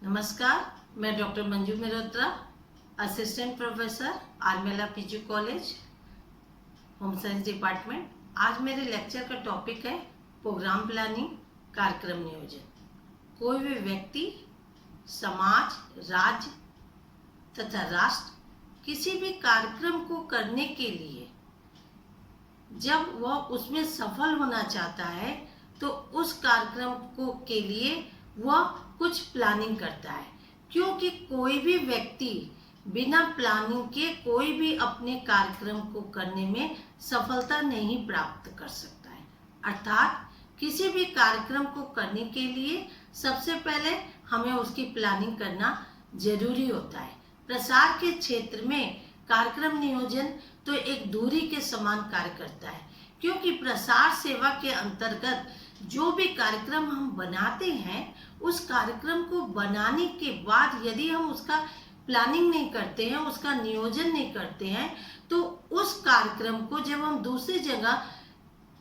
नमस्कार, मैं doctor Manju Mehrotra, assistant professor आरमेला PG college, home science department. आज मेरे लेक्चर का टॉपिक है प्रोग्राम प्लानिंग, कार्यक्रम नियोजन। कोई भी व्यक्ति, समाज, राज्य तथा राष्ट्र किसी भी कार्यक्रम को करने के लिए जब वह उसमें सफल होना चाहता है तो उस कार्यक्रम को के लिए वह कुछ प्लानिंग करता है, क्योंकि कोई भी व्यक्ति बिना प्लानिंग के कोई भी अपने कार्यक्रम को करने में सफलता नहीं प्राप्त कर सकता है। अर्थात किसी भी कार्यक्रम को करने के लिए सबसे पहले हमें उसकी प्लानिंग करना जरूरी होता है। प्रसार के क्षेत्र में कार्यक्रम नियोजन तो एक दूरी के समान कार्य करता है, क्योंकि प्रसार सेवा के अंतर्गत जो भी कार्यक्रम हम बनाते हैं, उस कार्यक्रम को बनाने के बाद यदि हम उसका प्लानिंग नहीं करते हैं, उसका नियोजन नहीं करते हैं, तो उस कार्यक्रम को जब हम दूसरी जगह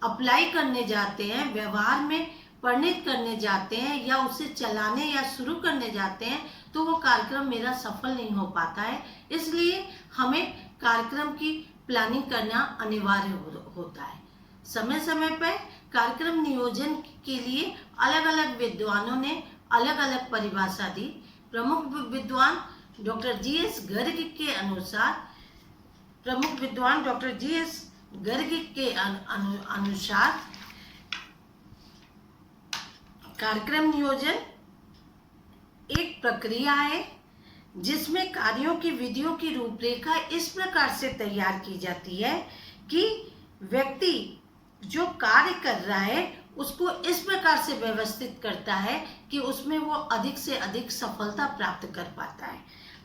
अप्लाई करने जाते हैं, व्यवहार में परिणित करने जाते हैं या उसे चलाने या शुरू करने जाते हैं, तो वो कार्यक्रम मेरा सफल नहीं हो पाता है। इसलिए हमें कार्यक्रम की प्लानिंग करना अनिवार्य होता है। समय समय पर कार्यक्रम नियोजन के लिए अलग अलग विद्वानों ने अलग अलग परिभाषा दी। प्रमुख विद्वान डॉक्टर जी.एस. गर्ग के अनुसार कार्यक्रम नियोजन एक प्रक्रिया है जिसमें कार्यों की विधियों की रूपरेखा इस प्रकार से तैयार की जाती है कि व्यक्ति जो कार्य कर रहा है उसको इस प्रकार से व्यवस्थित करता है कि उसमें वो अधिक से अधिक सफलता प्राप्त कर पाता है,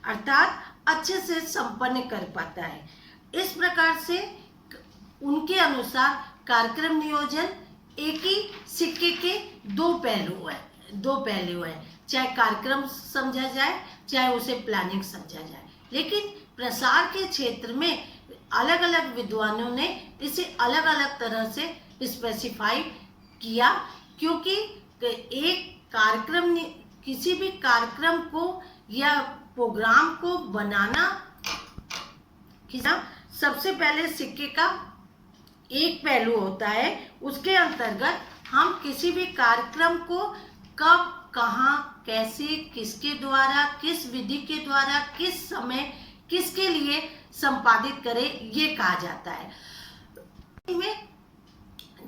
अर्थात अच्छे से संपन्न कर पाता है। इस प्रकार से उनके अनुसार कार्यक्रम नियोजन एक ही सिक्के के दो पहलू है, चाहे कार्यक्रम समझा जाए चाहे उसे प्लानिंग समझा जाए। लेकिन प्रसार के क्षेत्र में अलग अलग विद्वानों ने इसे अलग अलग तरह से स्पेसिफाई किया, क्योंकि एक कार्यक्रम, किसी भी कार्यक्रम को या प्रोग्राम को बनाना सबसे पहले सिक्के का एक पहलू होता है। उसके अंतर्गत हम किसी भी कार्यक्रम को कब, कहाँ, कैसे, किसके द्वारा, किस विधि के द्वारा, किस समय, किसके लिए संपादित करें, ये कहा जाता है। में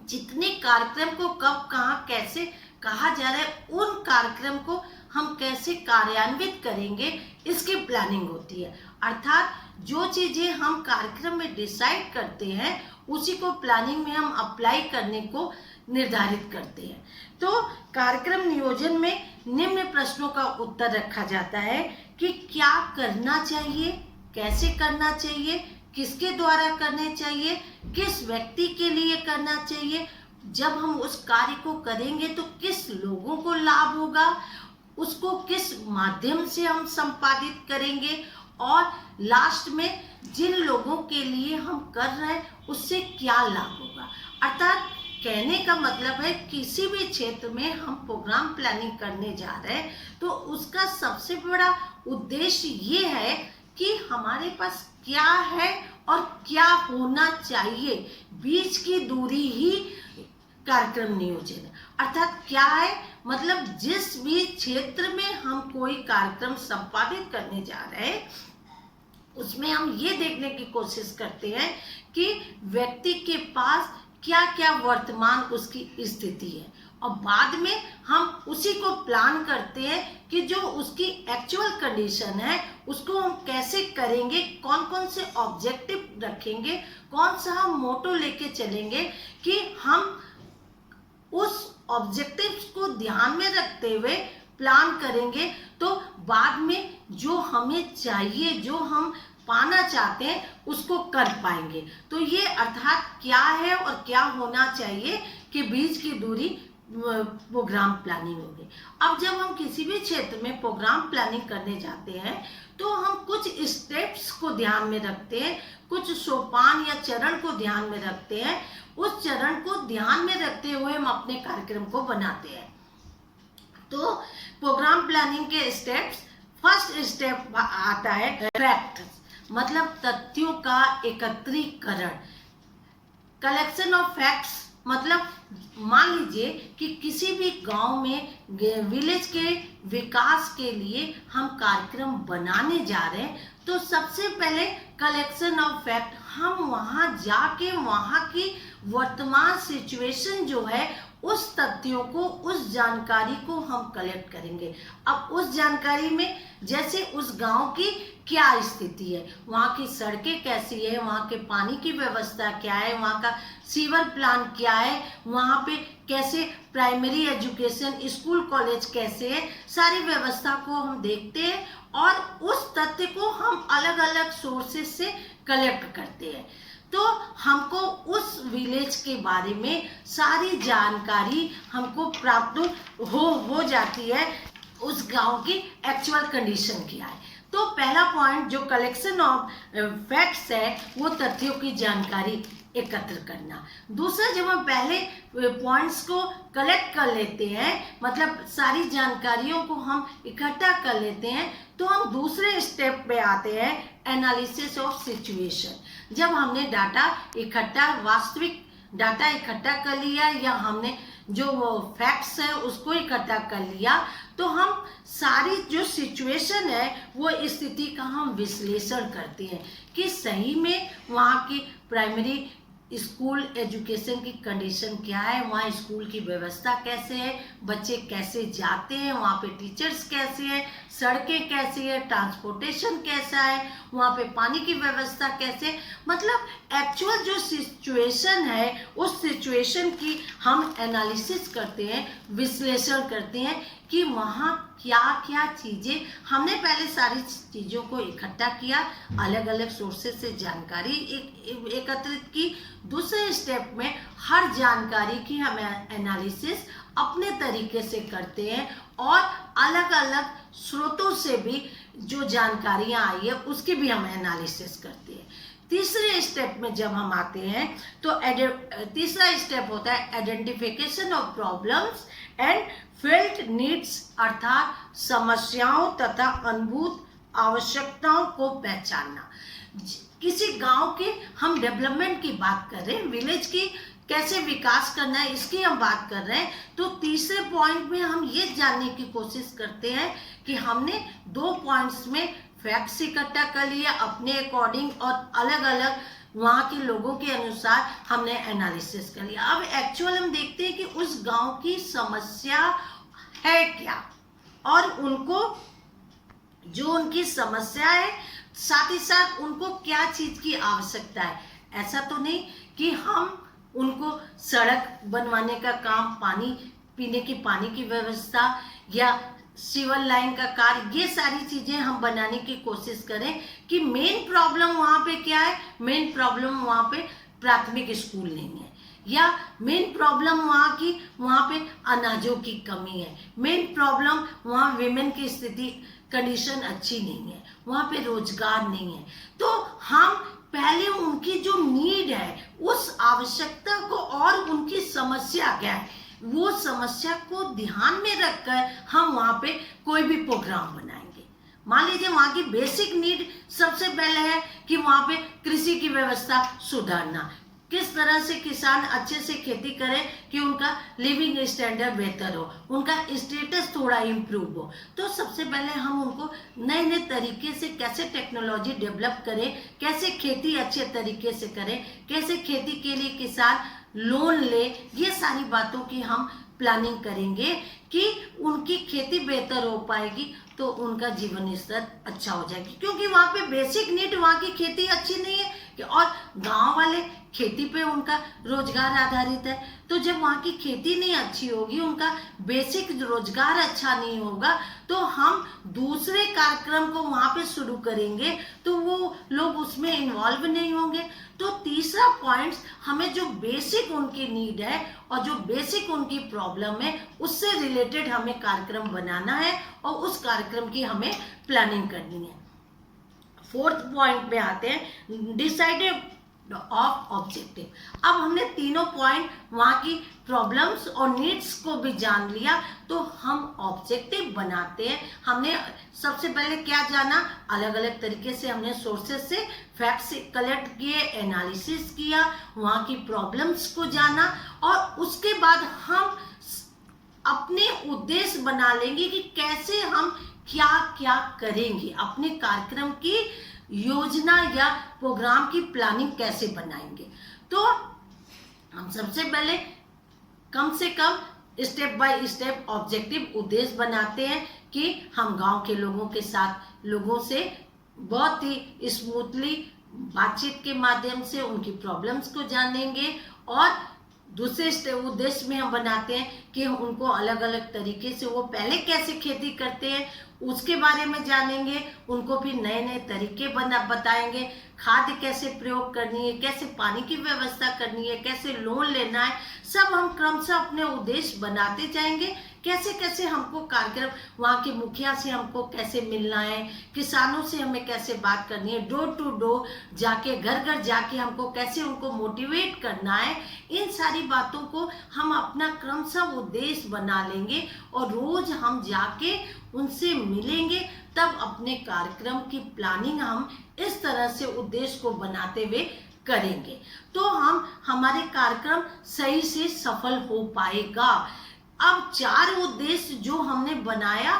जितने कार्यक्रम को कब, कहाँ, कैसे कहा जा रहा है, उन कार्यक्रम को हम कैसे कार्यान्वित करेंगे, इसकी प्लानिंग होती है। अर्थात जो चीजें हम कार्यक्रम में डिसाइड करते हैं उसी को प्लानिंग में हम अप्लाई करने को निर्धारित करते हैं। तो कार्यक्रम नियोजन में निम्न प्रश्नों का उत्तर रखा जाता है कि क्या करना चाहिए, कैसे करना चाहिए, किसके द्वारा करने चाहिए, किस व्यक्ति के लिए करना चाहिए, जब हम उस कार्य को करेंगे तो किस लोगों को लाभ होगा, उसको किस माध्यम से हम संपादित करेंगे, और लास्ट में जिन लोगों के लिए हम कर रहे हैं उससे क्या लाभ होगा। अर्थात कहने का मतलब है किसी भी क्षेत्र में हम प्रोग्राम प्लानिंग करने जा रहे हैं तो उसका सबसे बड़ा उद्देश्य ये है कि हमारे पास क्या है और क्या होना चाहिए, बीच की दूरी ही कार्यक्रम नियोजन है। अर्थात क्या है, मतलब जिस भी क्षेत्र में हम कोई कार्यक्रम संपादित करने जा रहे हैं उसमें हम ये देखने की कोशिश करते हैं कि व्यक्ति के पास क्या क्या वर्तमान उसकी स्थिति है, और बाद में हम उसी को प्लान करते हैं कि जो उसकी एक्चुअल कंडीशन है उसको हम कैसे करेंगे, कौन कौन से ऑब्जेक्टिव रखेंगे, कौन सा हम मोटो लेके चलेंगे कि हम उस ऑब्जेक्टिव्स को ध्यान में रखते हुए प्लान करेंगे, तो बाद में जो हमें चाहिए, जो हम पाना चाहते हैं उसको कर पाएंगे। तो ये अर्थात क्या है और क्या होना चाहिए कि बीच की दूरी प्रोग्राम प्लानिंग होगी। अब जब हम किसी भी क्षेत्र में प्रोग्राम प्लानिंग करने जाते हैं तो हम कुछ स्टेप्स को ध्यान में रखते हैं, कुछ सोपान या चरण को ध्यान में रखते हैं। उस चरण को ध्यान में रखते हुए हम अपने कार्यक्रम को बनाते हैं। तो प्रोग्राम प्रोग्राम प्लानिंग के स्टेप्स, फर्स्ट स्टेप आता है फैक्ट्स, मतलब तथ्यों का एकत्रीकरण। कलेक्शन ऑफ फैक्ट्स मतलब मान लीजिए कि किसी भी गांव में विलेज के विकास के लिए हम कार्यक्रम बनाने जा रहे हैं, तो सबसे पहले कलेक्शन ऑफ फैक्ट, हम वहां जाके वहां की वर्तमान सिचुएशन जो है उस तथ्यों को, उस जानकारी को हम कलेक्ट करेंगे। अब उस जानकारी में जैसे उस गांव की क्या स्थिति है, वहाँ की सड़कें कैसी है, वहाँ के पानी की व्यवस्था क्या है, वहाँ का सीवर प्लान क्या है, वहाँ पे कैसे प्राइमरी एजुकेशन, स्कूल कॉलेज कैसे है, सारी व्यवस्था को हम देखते हैं और उस तथ्य को हम अलग अलग सोर्सेज से कलेक्ट करते हैं। तो हमको उस विलेज के बारे में सारी जानकारी हमको प्राप्त हो जाती है, उस गांव की एक्चुअल कंडीशन क्या है। तो पहला पॉइंट जो कलेक्शन ऑफ फैक्ट्स है वो तथ्यों की जानकारी एकत्र करना। दूसरा, जब हम पहले पॉइंट्स को कलेक्ट कर लेते हैं, मतलब सारी जानकारियों को हम इकट्ठा कर लेते हैं, तो हम दूसरे स्टेप पे आते हैं, एनालिसिस ऑफ सिचुएशन। जब हमने डाटा इकट्ठा, वास्तविक डाटा इकट्ठा कर लिया या हमने जो फैक्ट्स है उसको इकट्ठा कर लिया, तो हम सारी जो सिचुएशन है वो स्थिति का हम विश्लेषण करते हैं कि सही में वहाँ की प्राइमरी स्कूल एजुकेशन की कंडीशन क्या है, वहाँ स्कूल की व्यवस्था कैसे है, बच्चे कैसे जाते हैं, वहाँ पे टीचर्स कैसे हैं, सड़कें कैसी है, ट्रांसपोर्टेशन कैसा है, वहाँ पे पानी की व्यवस्था कैसे, मतलब एक्चुअल जो सिचुएशन है उस सिचुएशन की हम एनालिसिस करते हैं, विश्लेषण करते हैं कि वहाँ क्या क्या चीज़ें, हमने पहले सारी चीज़ों को इकट्ठा किया, अलग अलग सोर्सेज से जानकारी एकत्रित की। दूसरे स्टेप में हर जानकारी की हम एनालिसिस अपने तरीके से करते हैं और अलग अलग स्रोतों से भी जो जानकारियाँ आई है उसकी भी हम एनालिसिस करते हैं। तीसरे स्टेप में जब हम आते हैं तो तीसरा स्टेप होता है identification of problems and felt needs, अर्थात समस्याओं तथा अनुभूत आवश्यकताओं को पहचानना। किसी गांव के हम डेवलपमेंट की बात कर रहे हैं, विलेज की कैसे विकास करना है इसकी हम बात कर रहे हैं, तो तीसरे पॉइंट में हम ये जानने की कोशिश करते हैं कि हमने 2 पॉइंट्स में फैक्ट्स इकट्ठा कर लिया अपने अकॉर्डिंग और अलग अलग वहाँ के लोगों के अनुसार हमने एनालिसिस कर लिया। अब एक्चुअल हम देखते हैं कि उस गांव की समस्या है क्या और उनको जो उनकी समस्या है साथ ही साथ उनको क्या चीज़ की आवश्यकता है। ऐसा तो नहीं कि हम उनको सड़क बनवाने का काम, पानी पीने की पानी की व्यवस्था या सिविल लाइन का कार्य, ये सारी चीजें हम बनाने की कोशिश करें कि मेन प्रॉब्लम वहाँ पे क्या है, मेन प्रॉब्लम वहाँ पे प्राथमिक स्कूल नहीं है, या मेन प्रॉब्लम वहाँ पे अनाजों की कमी है, मेन प्रॉब्लम वहाँ विमेन की स्थिति कंडीशन अच्छी नहीं है, वहाँ पे रोजगार नहीं है। तो हम पहले उनकी जो नीड है उस आवश्यकता को और उनकी समस्या क्या है वो समस्या को ध्यान में रखकर हम वहाँ पे कोई भी प्रोग्राम बनाएंगे। मान लीजिए वहाँ की बेसिक नीड सबसे पहले है कि वहाँ पे कृषि की व्यवस्था सुधारना, किस तरह से किसान अच्छे से खेती करें कि उनका लिविंग स्टैंडर्ड बेहतर हो, उनका स्टेटस थोड़ा इम्प्रूव हो। तो सबसे पहले हम उनको नए नए तरीके से कैसे टेक्नोलॉजी डेवलप करें, कैसे खेती अच्छे तरीके से करें, कैसे खेती के लिए किसान लोन ले, ये सारी बातों की हम प्लानिंग करेंगे कि उनकी खेती बेहतर हो पाएगी तो उनका जीवन स्तर अच्छा हो जाएगी। क्योंकि वहाँ पे बेसिक नीड, वहाँ की खेती अच्छी नहीं है और गांव वाले खेती पे उनका रोजगार आधारित है। तो जब वहाँ की खेती नहीं अच्छी होगी, उनका बेसिक रोजगार अच्छा नहीं होगा, तो हम दूसरे कार्यक्रम को वहाँ पे शुरू करेंगे तो वो लोग उसमें इन्वॉल्व नहीं होंगे। तो तीसरा पॉइंट, हमें जो बेसिक उनकी नीड है और जो बेसिक उनकी प्रॉब्लम है उससे रिलेटेड हमें कार्यक्रम बनाना है और उस कार्यक्रम की हमें प्लानिंग करनी है। फोर्थ पॉइंट पे आते हैं, डिसाइडेड ऑफ ऑब्जेक्टिव। अब हमने तीनों पॉइंट वहाँ की प्रॉब्लम्स और नीड्स को भी जान लिया, तो हम ऑब्जेक्टिव बनाते हैं। हमने सबसे पहले क्या जाना, अलग अलग तरीके से हमने सोर्सेज से फैक्ट्स कलेक्ट किए, एनालिसिस किया, वहाँ की प्रॉब्लम्स को जाना, और उसके बाद हम अपने उद्देश्य बना लेंगे कि कैसे हम क्या क्या करेंगे, अपने कार्यक्रम की योजना या प्रोग्राम की प्लानिंग कैसे बनाएंगे। तो हम सबसे पहले कम से कम स्टेप बाय स्टेप ऑब्जेक्टिव उद्देश्य बनाते हैं कि हम गांव के लोगों के साथ, लोगों से बहुत ही स्मूथली बातचीत के माध्यम से उनकी प्रॉब्लम्स को जानेंगे, और दूसरे उद्देश्य में हम बनाते हैं कि उनको अलग अलग तरीके से, वो पहले कैसे खेती करते हैं उसके बारे में जानेंगे, उनको फिर नए नए तरीके बताएंगे, खाद कैसे प्रयोग करनी है, कैसे पानी की व्यवस्था करनी है, कैसे लोन लेना है, सब हम क्रमशः अपने उद्देश्य बनाते जाएंगे। कैसे कैसे हमको कार्यक्रम, वहाँ के मुखिया से हमको कैसे मिलना है, किसानों से हमें कैसे बात करनी है, डोर टू डोर जाके, घर घर जाके हमको कैसे उनको मोटिवेट करना है, इन सारी बातों को हम अपना क्रमशः उद्देश्य बना लेंगे, और रोज हम जाके उनसे मिलेंगे। तब अपने कार्यक्रम की प्लानिंग हम इस तरह से उद्देश्य को बनाते हुए करेंगे, तो हम हमारे कार्यक्रम सही से सफल हो पाएगा। अब 4 उद्देश्य जो हमने बनाया,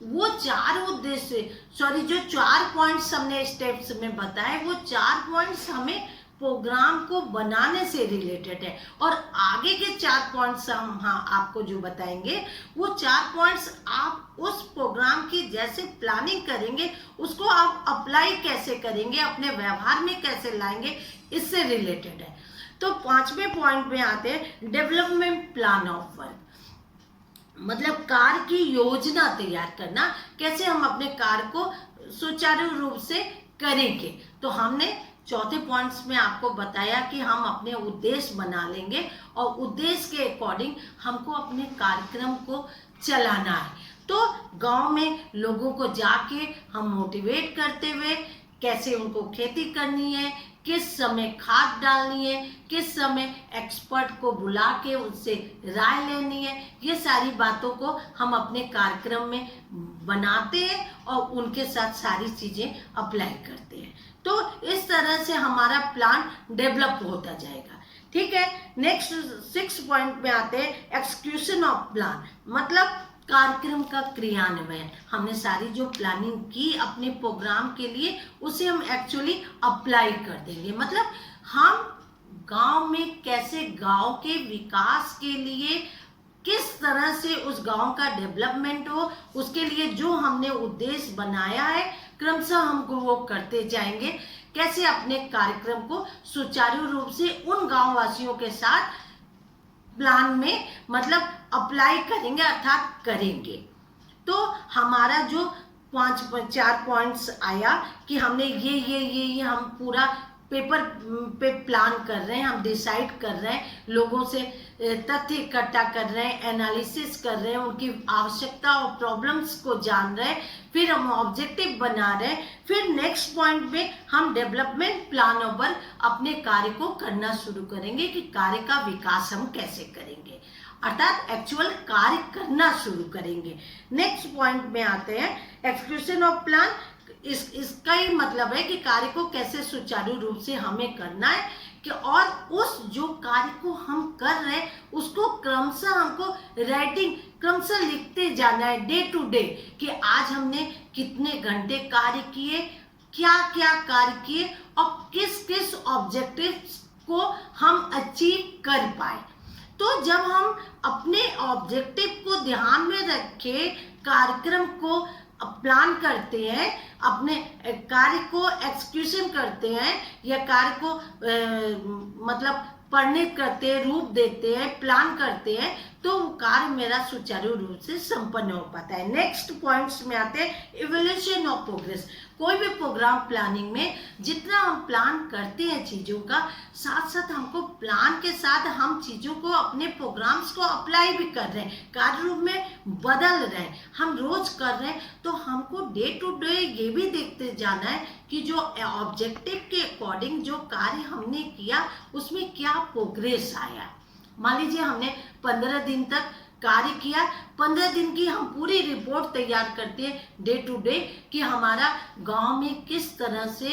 वो 4 उद्देश्य, जो 4 पॉइंट्स हमने स्टेप्स में बताए, वो 4 पॉइंट्स हमें प्रोग्राम को बनाने से रिलेटेड है, और आगे के 4 पॉइंट्स हम आपको जो बताएंगे, वो 4 पॉइंट्स आप उस प्रोग्राम की जैसे प्लानिंग करेंगे, उसको आप अप्लाई कैसे करेंगे, अपने व्यवहार में कैसे लाएंगे, इससे रिलेटेड है। तो 5वें पॉइंट में आते हैं डेवलपमेंट प्लान ऑफ वर्क, मतलब कार्य की योजना तैयार करना, कैसे हम अपने कार्य को सुचारू रूप से करेंगे। तो हमने चौथे पॉइंट्स में आपको बताया कि हम अपने उद्देश्य बना लेंगे, और उद्देश्य के अकॉर्डिंग हमको अपने कार्यक्रम को चलाना है। तो गांव में लोगों को जाके हम मोटिवेट करते हुए, कैसे उनको खेती करनी है, किस समय खाद डालनी है, किस समय एक्सपर्ट को बुला के उससे राय लेनी है, ये सारी बातों को हम अपने कार्यक्रम में बनाते हैं और उनके साथ सारी चीजें अप्लाई करते हैं। तो इस तरह से हमारा प्लान डेवलप होता जाएगा। ठीक है, नेक्स्ट 6 पॉइंट में आते हैं एक्सक्यूशन ऑफ प्लान, मतलब कार्यक्रम का क्रियान्वयन। हमने सारी जो प्लानिंग की अपने प्रोग्राम के लिए, उसे हम एक्चुअली अप्लाई कर देंगे। मतलब हम गांव में कैसे गांव के विकास के लिए, किस तरह से उस गांव का डेवलपमेंट हो, उसके लिए जो हमने उद्देश्य बनाया है, क्रमशः हमको वो करते जाएंगे। कैसे अपने कार्यक्रम को सुचारू रूप से उन गांव वासियों के साथ प्लान में मतलब अप्लाई करेंगे, अर्थात करेंगे। तो हमारा जो 4 पॉइंट्स आया कि हमने ये हम पूरा पेपर पे प्लान कर रहे हैं, हम डिसाइड कर रहे हैं, लोगों से तथ्य इकट्ठा कर रहे हैं, एनालिसिस कर रहे हैं, उनकी आवश्यकता और प्रॉब्लम्स को जान रहे हैं, फिर हम ऑब्जेक्टिव बना रहे हैं, फिर नेक्स्ट पॉइंट में हम डेवलपमेंट प्लान पर अपने कार्य को करना शुरू करेंगे कि कार्य का विकास हम कैसे करेंगे, अर्थात एक्चुअल कार्य करना शुरू करेंगे। नेक्स्ट पॉइंट में आते हैं एक्सक्यूशन ऑफ प्लान। इसका ही मतलब है कि कार्य को कैसे सुचारू रूप से हमें करना है कि, और उस जो कार्य को हम कर रहे हैं उसको क्रमशः हमको राइटिंग क्रमशः लिखते जाना है डे टू डे, कि आज हमने कितने घंटे कार्य किए, क्या क्या कार्य किए और किस किस ऑब्जेक्टिव्स को हम अचीव कर पाए। तो जब हम अपने ऑब्जेक्टिव को ध्यान में रख के कार्यक्रम को प्लान करते हैं, अपने कार्य को एक्सक्यूशन करते हैं या कार्य को मतलब परिणित करते हैं, रूप देते हैं, प्लान करते हैं, तो वो कार्य मेरा सुचारू रूप से संपन्न हो पाता है। नेक्स्ट पॉइंट्स में आते हैं इवैल्यूएशन ऑफ प्रोग्रेस। कोई भी प्रोग्राम प्लानिंग में जितना हम प्लान करते हैं चीज़ों का, साथ साथ हमको प्लान के साथ हम चीज़ों को अपने प्रोग्राम्स को अप्लाई भी कर रहे हैं, कार्य रूप में बदल रहे हैं, हम रोज कर रहे हैं। तो हमको डे टू डे ये भी देखते जाना है कि जो ऑब्जेक्टिव के अकॉर्डिंग जो कार्य हमने किया उसमें क्या प्रोग्रेस आया। मान लीजिए हमने 15 दिन तक कार्य किया, 15 दिन की हम पूरी रिपोर्ट तैयार करते हैं डे टू डे कि हमारा गांव में किस तरह से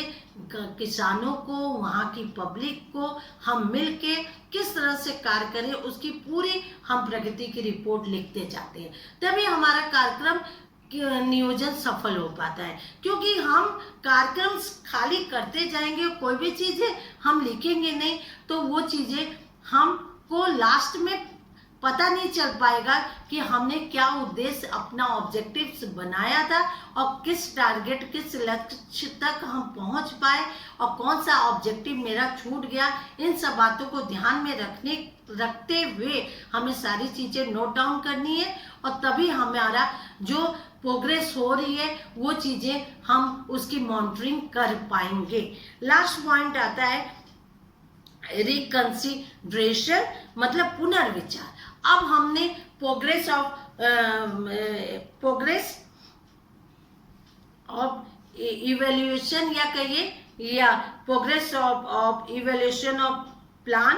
किसानों को, वहाँ की पब्लिक को हम मिलके किस तरह से कार्य करें, उसकी पूरी हम प्रगति की रिपोर्ट लिखते जाते हैं। तभी हमारा कार्यक्रम नियोजन सफल हो पाता है, क्योंकि हम कार्यक्रम खाली करते जाएंगे, कोई भी चीज़ें हम लिखेंगे नहीं तो वो चीज़ें हमको लास्ट में पता नहीं चल पाएगा कि हमने क्या उद्देश्य, अपना ऑब्जेक्टिव्स बनाया था और किस टारगेट, किस लक्ष्य तक हम पहुंच पाए और कौन सा ऑब्जेक्टिव मेरा छूट गया। इन सब बातों को ध्यान में रखते हुए हमें सारी चीज़ें नोट डाउन करनी है और तभी हमारा जो प्रोग्रेस हो रही है वो चीज़ें हम उसकी मॉनिटरिंग कर पाएंगे। लास्ट पॉइंट आता है रिकंसिडरेशन, मतलब पुनर्विचार। अब हमने प्रोग्रेस ऑफ इवैल्यूएशन या कहिए या progress of evaluation of plan,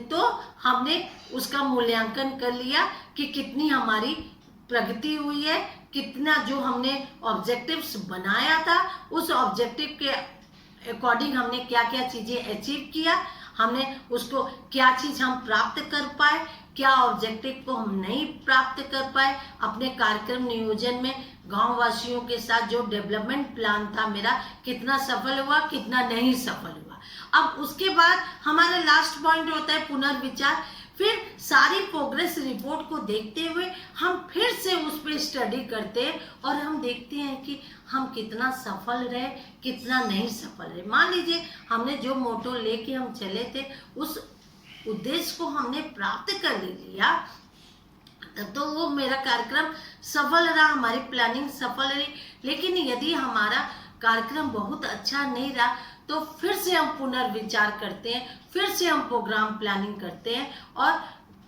तो हमने उसका मूल्यांकन कर लिया कि कितनी हमारी प्रगति हुई है, कितना जो हमने ऑब्जेक्टिव्स बनाया था उस ऑब्जेक्टिव के अकॉर्डिंग हमने क्या क्या चीज़ें अचीव किया, हमने उसको क्या चीज़ हम प्राप्त कर पाए, क्या ऑब्जेक्टिव को हम नहीं प्राप्त कर पाए। अपने कार्यक्रम नियोजन में गांव वासियों के साथ जो डेवलपमेंट प्लान था मेरा, कितना सफल हुआ, कितना नहीं सफल हुआ। अब उसके बाद हमारा लास्ट पॉइंट होता है पुनर्विचार। फिर सारी प्रोग्रेस रिपोर्ट को देखते हुए हम फिर से उस पर स्टडी करते हैं और हम देखते हैं कि हम कितना सफल रहे, कितना नहीं सफल रहे। मान लीजिए हमने जो मोटो लेके हम चले थे उस उद्देश्य को हमने प्राप्त कर लिया, तो वो मेरा कार्यक्रम सफल रहा, हमारी प्लानिंग सफल रही। लेकिन यदि हमारा कार्यक्रम बहुत अच्छा नहीं रहा तो फिर से हम पुनर्विचार करते हैं, फिर से हम प्रोग्राम प्लानिंग करते हैं और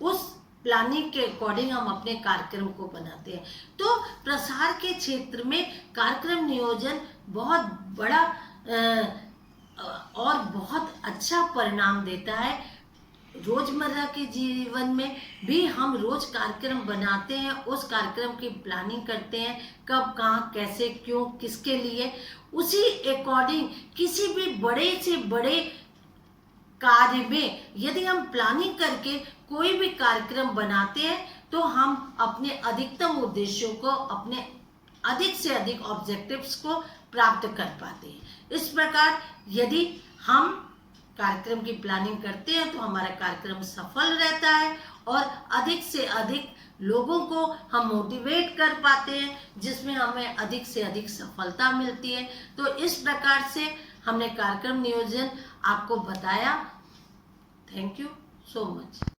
उस प्लानिंग के अकॉर्डिंग हम अपने कार्यक्रम को बनाते हैं। तो प्रसार के क्षेत्र में कार्यक्रम नियोजन बहुत बड़ा और बहुत अच्छा परिणाम देता है। रोजमर्रा के जीवन में भी हम रोज कार्यक्रम बनाते हैं, उस कार्यक्रम की प्लानिंग करते हैं, कब, कहाँ, कैसे, क्यों, किसके लिए। उसी अकॉर्डिंग किसी भी बड़े से बड़े कार्य में यदि हम प्लानिंग करके कोई भी कार्यक्रम बनाते हैं तो हम अपने अधिकतम उद्देश्यों को, अपने अधिक से अधिक ऑब्जेक्टिव्स को प्राप्त कर पाते हैं। इस प्रकार यदि हम कार्यक्रम की प्लानिंग करते हैं तो हमारा कार्यक्रम सफल रहता है और अधिक से अधिक लोगों को हम मोटिवेट कर पाते हैं, जिसमें हमें अधिक से अधिक सफलता मिलती है। तो इस प्रकार से हमने कार्यक्रम नियोजन आपको बताया। Thank you so much.